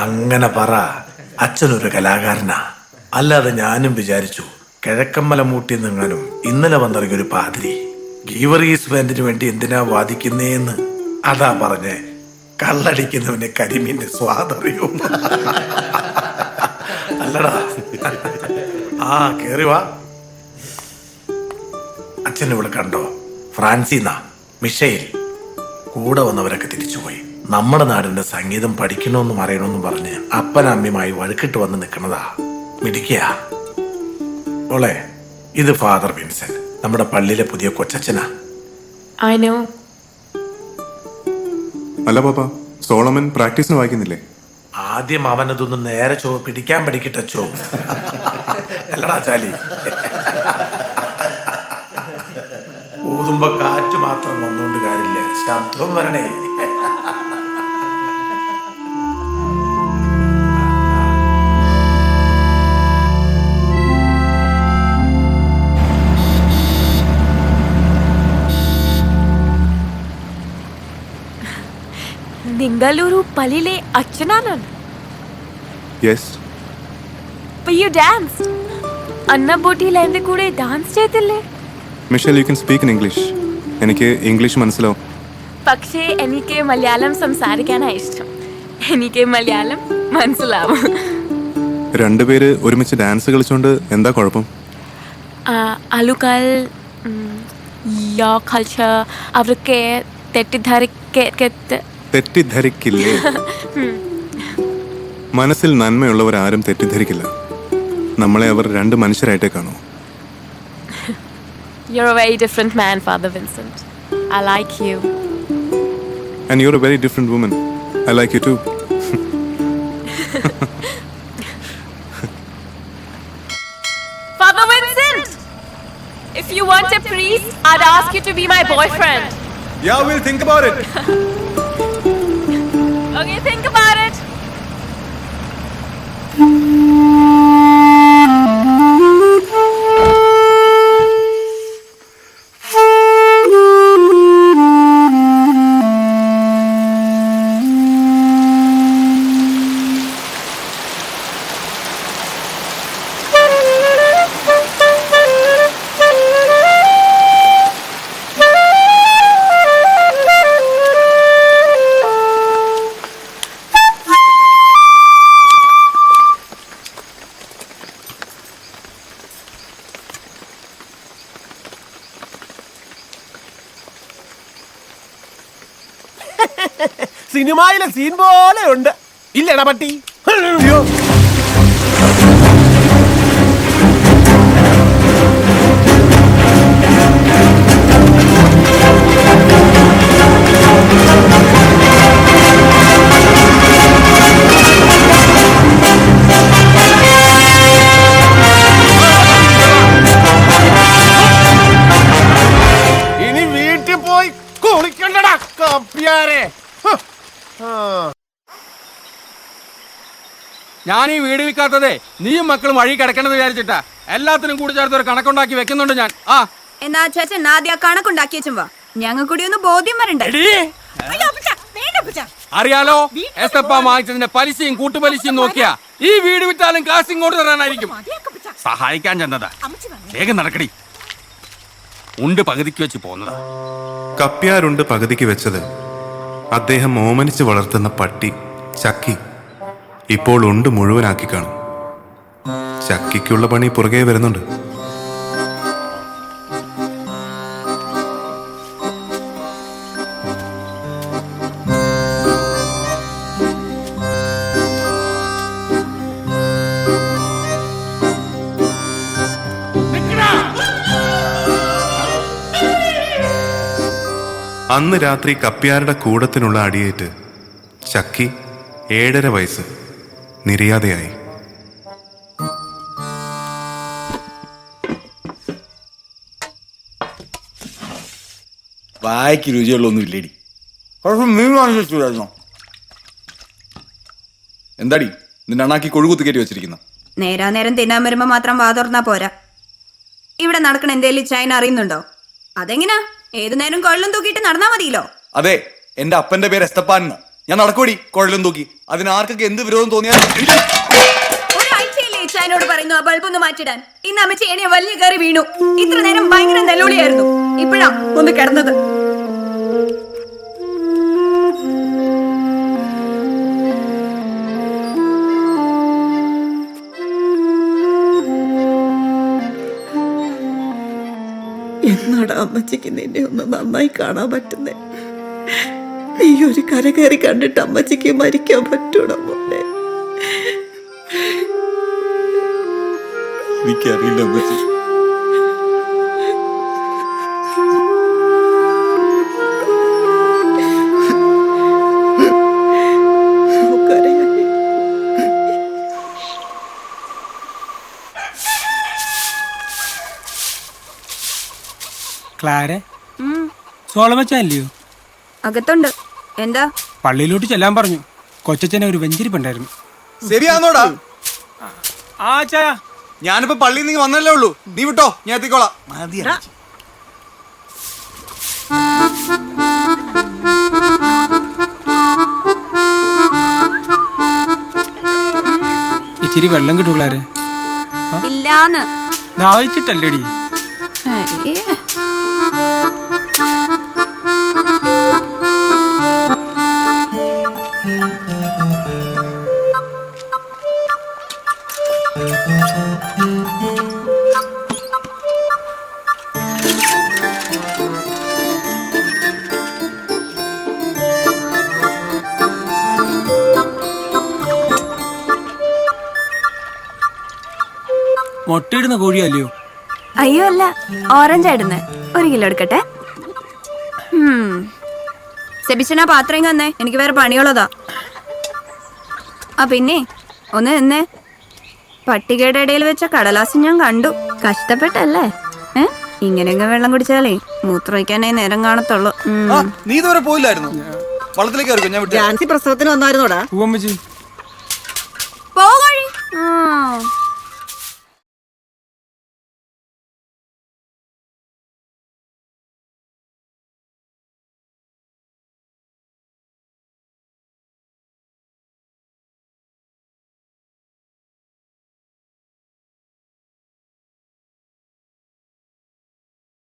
അങ്ങനെ പറ. അച്ഛനൊരു കലാകാരനാ. അല്ലാതെ ഞാനും വിചാരിച്ചു കിഴക്കമ്മല മൂട്ടിന്നെങ്ങാനും ഇന്നലെ വന്നിറങ്ങിയൊരു പാതിരി ഗീവറീസ് ബാൻഡിന് വേണ്ടി എന്തിനാ വാദിക്കുന്നേന്ന്. അതാ പറഞ്ഞേ, കള്ളടിക്കുന്നവന് കരിമീന്റെ സ്വാദറിയും. അല്ലടാ. ആ കേറി വാ. അച്ഛൻ ഇവിടെ കണ്ടോ? ഫ്രാൻസിന്നാ, മിഷേൽ. കൂടെ വന്നവരൊക്കെ തിരിച്ചുപോയി. നമ്മുടെ നാടിന്റെ സംഗീതം പഠിക്കണമെന്നും അറിയണമെന്നും പറഞ്ഞ് അപ്പനമ്മയുമായി വഴുക്കിട്ട് വന്ന് നിൽക്കുന്നതാ. മിടിക്കുക ഓളെ. ഇത് ഫാദർ വിൻസെന്റ്, നമ്മുടെ പള്ളിയിലെ പുതിയ കൊച്ചച്ഛനാ. അല്ല പാപ്പ, സോളമൻ പ്രാക്ടീസിന് വായിക്കുന്നില്ലേ? ആദ്യം അവനതൊന്ന് നേരെ പിടിക്കാൻ പഠിക്കട്ടോ. അല്ലടാ ചാലി. ഊതുമ്പോ കാറ്റ് മാത്രം വന്നുകൊണ്ട് കാര്യമില്ല, ശബ്ദം വരണേ. നിങ്ങളൊരു പള്ളിയിലെ അച്ഛനാണ്? യെസ്. You danced. അന്ന ബോട്ടിയിൽ എന്റെ കൂടെ ഡാൻസ് ചെയ്തില്ലേ? Michelle, you can speak in English. എനിക്ക് ഇംഗ്ലീഷ് മനസ്സിലാവും. പക്ഷേ എനിക്ക് മലയാളം സംസാരിക്കാനാണ് ഇഷ്ടം. എനിക്ക് മലയാളം മനസ്സിലാവും. രണ്ടുപേര് ഒരുമിച്ച് ഡാൻസ് കളിച്ചോണ്ട് എന്താ കുഴപ്പം? ആളുകൾ യോ കൾച്ചർ അവർക്ക് തെറ്റിദ്ധരിക്കില്ലേ? മനസ്സിൽ നന്മയുള്ളവർ ആരും തെറ്റിദ്ധരിക്കില്ല. നമ്മളെ അവർ രണ്ട് മനുഷ്യരായിട്ടേ കാണൂ. You're a very different man, Father Vincent. I like you. And you're a very different woman. I like you too. Father Vincent! If you want a priest, I'd ask you to be my boyfriend. Yeah, we'll think about it. Okay, think about it. സിനിമയിലെ scene പോലെ ഉണ്ട് ഇല്ലടാ പട്ടി. ഇനി വീട്ടിൽ പോയി കുളിക്കണ്ടടാ കപ്പിയാരെ. ഞാൻ ഈ വീട് വിൽക്കാത്തതേ നീയും മക്കളും വഴി കിടക്കണമെന്ന് വിചാരിച്ചിട്ടാ. എല്ലാത്തിനും കൂടി ചേർത്ത് ഒരു കണക്കുണ്ടാക്കി വെക്കുന്നുണ്ട് ഞാൻ. എന്നാ ചേച്ചൻ ആദ്യം ആ കണക്കുണ്ടാക്കി വെച്ചുവാ, ഞങ്ങൾ കൂടി ഒന്ന് ബോധ്യം വരണ്ടേ? അറിയാലോ, എസ്തപ്പ വാങ്ങിച്ചതിന്റെ പലിശയും കൂട്ടുപലിശയും നോക്കിയാ ഈ വീട് വിറ്റാലും കാശ് ഇങ്ങോട്ട് തരാനായിരിക്കും. സഹായിക്കാൻ ചെന്നതാ. വേഗം നടക്കടി. ഉണ്ട് പകുതിക്ക് വെച്ച് പോന്നതാ. കപ്പ്യാരുണ്ട് പകുതിക്ക് വെച്ചത് അദ്ദേഹം ഓമനിച്ച് വളർത്തുന്ന പട്ടി ചക്കി ഇപ്പോൾ ഉണ്ട് മുഴുവനാക്കി കാണും. ചക്കിക്കുള്ള പണി പുറകെ വരുന്നുണ്ട്. അന്ന് രാത്രി കപ്പ്യാരുടെ കൂടത്തിനുള്ള അടിയേറ്റ് ചക്കി 7.5 വയസ്സ് നിര്യാതയായി. വായ്ക്ക് രുചിയുള്ളൊന്നും ഇല്ലേടി. മീൻ വാങ്ങിച്ചിട്ടുണ്ടായിരുന്നോ? എന്താടി നിന്റെ അണ്ണാക്കി കൊഴുകുത്തി കയറ്റി വെച്ചിരിക്കുന്ന? നേരം തിന്നാൻ വരുമ്പോ മാത്രം വാ തുറന്നാ പോരാ. ഇവിടെ നടക്കണ എന്തേലും ചൈന അറിയുന്നുണ്ടോ? അതെങ്ങനാ? ഏതു നേരം കൊള്ളും തൂക്കിയിട്ട് നടന്നാ മതിയല്ലോ. അതെ, എന്റെ അപ്പന്റെ പേര് എസ്തപ്പാൻ. ഞാൻ നടക്കൂടി കുഴലും തൂക്കി. അതിനാർക്കൊക്കെ എന്ത് വിരോധം തോന്നിയാൽ ഒരാഴ്ചയില്ലേ ഇച്ചായനോട് പറയുന്നു ആ ബൾബ് ഒന്ന് മാറ്റിടാൻ. ഇന്ന് അമ്മച്ചി എന്നെ വലിയ കയറി വീണു. ഇത്ര നേരം ഭയങ്കര നെല്ലോളിയായിരുന്നു. ഇപ്പഴാ ഒന്ന് കിടന്നത്. എന്നാടാ അമ്മച്ചിക്ക് നിന്നെ ഒന്ന് നന്നായി കാണാൻ പറ്റുന്നേ? നീ ഒരു കര കയറി കണ്ടിട്ട് അമ്മച്ചിക്ക് മരിക്കാൻ പറ്റൂടാ മോനെ? എനിക്കറിയില്ല അമ്മച്ചി. ക്ലാരെ സോളമച്ചല്ലയോ? അകത്തുണ്ട്. എന്താ? പള്ളിയിലോട്ട് ചെല്ലാൻ പറഞ്ഞു. കൊച്ചച്ഛനെ ഒരു വെഞ്ചരിപ്പുണ്ടായിരുന്നു. ശരിയാന്നോടാ? ആ ചായ ഞാനിപ്പോ പള്ളിയിൽ നിന്ന് വന്നല്ലേ ഉള്ളൂ. നീ വിട്ടോ, ഞാൻ എത്തിക്കോളാം. ഇച്ചിരി വെള്ളം കിട്ടൂ ക്ലാരെ? ഇല്ലാന്ന്. ദാഹിച്ചിട്ടല്ലേടി? മുട്ടയിടുന്ന കോഴിയല്ലയോ? അയ്യോ അല്ല, ഓറഞ്ച് ആയിടുന്നേ. 1 കിലോ എടുക്കട്ടെ. സെബിച്ചനാ പാത്രം തന്നെ. എനിക്ക് വേറെ പണിയുള്ളതാ. ആ പിന്നെ ഒന്ന് നിന്നേ. പട്ടികയുടെ ഇടയിൽ വെച്ച കടലാസ് ഞാൻ കണ്ടു. കഷ്ടപ്പെട്ടല്ലേ? ഇങ്ങനെയൊക്കെ വെള്ളം കുടിച്ചാലേ മൂത്രമൊഴിക്കാനേ നേരം കാണത്തുള്ളൂ. നീ ഇതുവരെ പോയില്ലായിരുന്നു? വള്ളത്തിലേക്ക് ഞാൻ വിട്ടു. ജാൻസി പ്രസവത്തിന് വന്നായിരുന്നോടാ? പൂവമ്മച്ചി